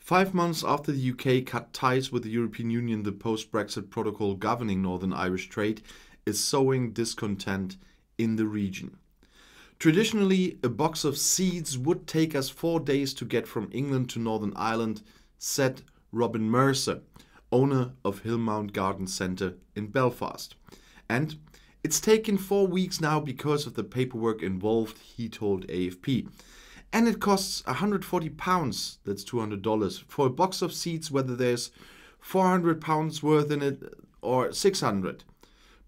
5 months after the UK cut ties with the European Union, the post-Brexit protocol governing Northern Irish trade is sowing discontent in the region. Traditionally, a box of seeds would take us 4 days to get from England to Northern Ireland, said Robin Mercer, owner of Hillmount Garden Centre in Belfast. And it's taken 4 weeks now because of the paperwork involved, he told AFP. And it costs £140, that's $200, for a box of seeds, whether there's £400 worth in it or 600.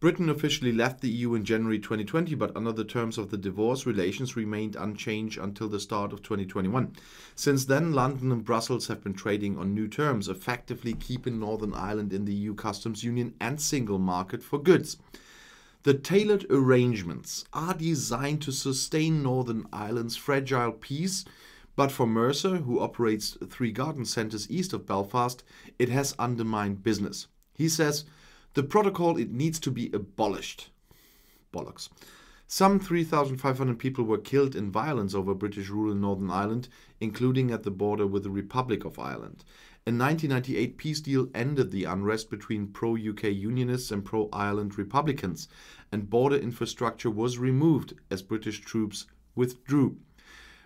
Britain officially left the EU in January 2020, but under the terms of the divorce, relations remained unchanged until the start of 2021. Since then, London and Brussels have been trading on new terms, effectively keeping Northern Ireland in the EU customs union and single market for goods. The tailored arrangements are designed to sustain Northern Ireland's fragile peace, but for Mercer, who operates 3 garden centres east of Belfast, it has undermined business. He says, the protocol, it needs to be abolished. Bollocks. Some 3,500 people were killed in violence over British rule in Northern Ireland, including at the border with the Republic of Ireland. A 1998 peace deal ended the unrest between pro-UK Unionists and pro-Ireland Republicans, and border infrastructure was removed as British troops withdrew.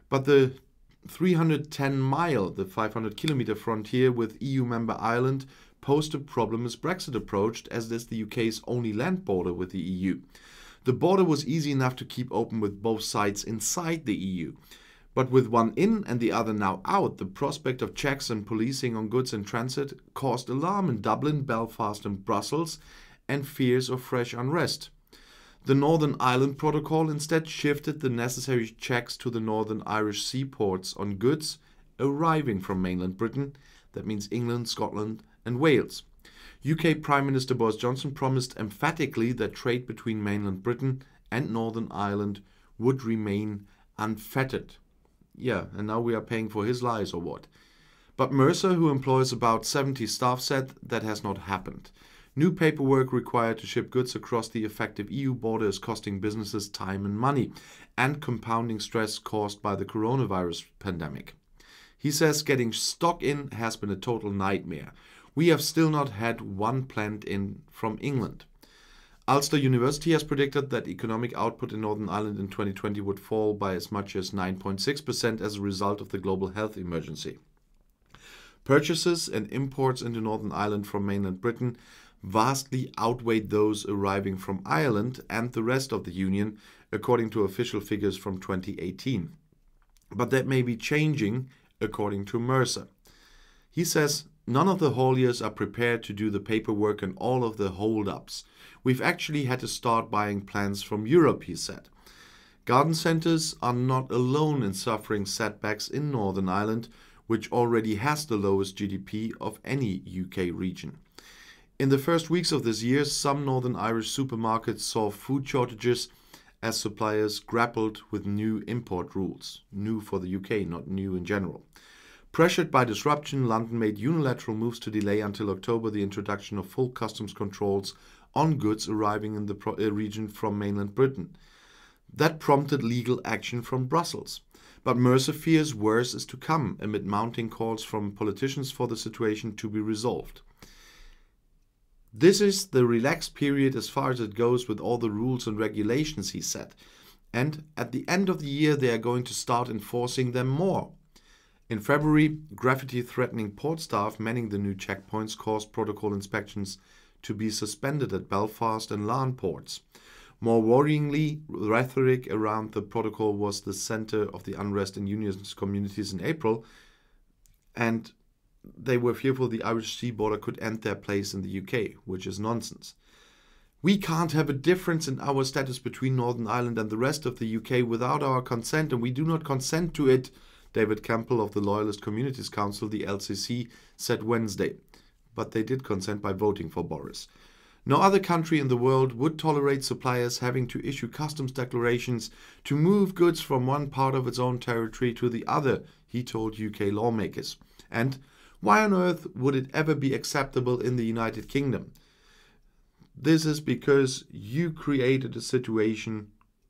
But the 310-mile, the 500-kilometre frontier with EU member Ireland posed a problem as Brexit approached, as this the UK's only land border with the EU. The border was easy enough to keep open with both sides inside the EU. But with one in and the other now out, the prospect of checks and policing on goods in transit caused alarm in Dublin, Belfast and Brussels, and fears of fresh unrest. The Northern Ireland Protocol instead shifted the necessary checks to the Northern Irish seaports on goods arriving from mainland Britain, that means England, Scotland and Wales. UK Prime Minister Boris Johnson promised emphatically that trade between mainland Britain and Northern Ireland would remain unfettered. Yeah, and now we are paying for his lies or what? But Mercer, who employs about 70 staff, said that has not happened. New paperwork required to ship goods across the effective EU border is costing businesses time and money, and compounding stress caused by the coronavirus pandemic. He says getting stock in has been a total nightmare. We have still not had one plant in from England. Ulster University has predicted that economic output in Northern Ireland in 2020 would fall by as much as 9.6% as a result of the global health emergency. Purchases and imports into Northern Ireland from mainland Britain vastly outweighed those arriving from Ireland and the rest of the Union, according to official figures from 2018. But that may be changing, according to Mercer. He says, none of the hauliers are prepared to do the paperwork and all of the hold-ups. We've actually had to start buying plants from Europe, he said. Garden centres are not alone in suffering setbacks in Northern Ireland, which already has the lowest GDP of any UK region. In the first weeks of this year, some Northern Irish supermarkets saw food shortages as suppliers grappled with new import rules. New for the UK, not new in general. Pressured by disruption, London made unilateral moves to delay until October the introduction of full customs controls on goods arriving in the region from mainland Britain. That prompted legal action from Brussels. But Mercer fears worse is to come amid mounting calls from politicians for the situation to be resolved. This is the relaxed period as far as it goes with all the rules and regulations, he said. And at the end of the year, they are going to start enforcing them more. In February, graffiti-threatening port staff manning the new checkpoints caused protocol inspections to be suspended at Belfast and Larne ports. More worryingly, rhetoric around the protocol was the centre of the unrest in unionist communities in April, and they were fearful the Irish sea border could end their place in the UK, which is nonsense. We can't have a difference in our status between Northern Ireland and the rest of the UK without our consent, and we do not consent to it, David Campbell of the Loyalist Communities Council, the LCC, said Wednesday. But they did consent by voting for Boris. No other country in the world would tolerate suppliers having to issue customs declarations to move goods from one part of its own territory to the other, he told UK lawmakers. And why on earth would it ever be acceptable in the United Kingdom? This is because you created a situation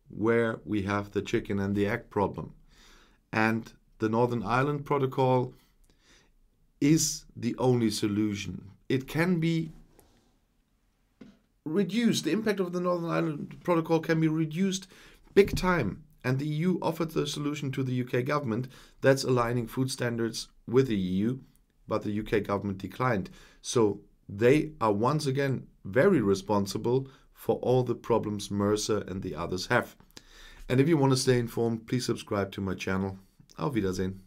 where we have the chicken and the egg problem. And the Northern Ireland Protocol is the only solution. It can be reduced. The impact of the Northern Ireland Protocol can be reduced big time. And the EU offered the solution to the UK government, that's aligning food standards with the EU, but the UK government declined. So they are once again very responsible for all the problems Mercer and the others have. And if you want to stay informed, please subscribe to my channel. Auf Wiedersehen.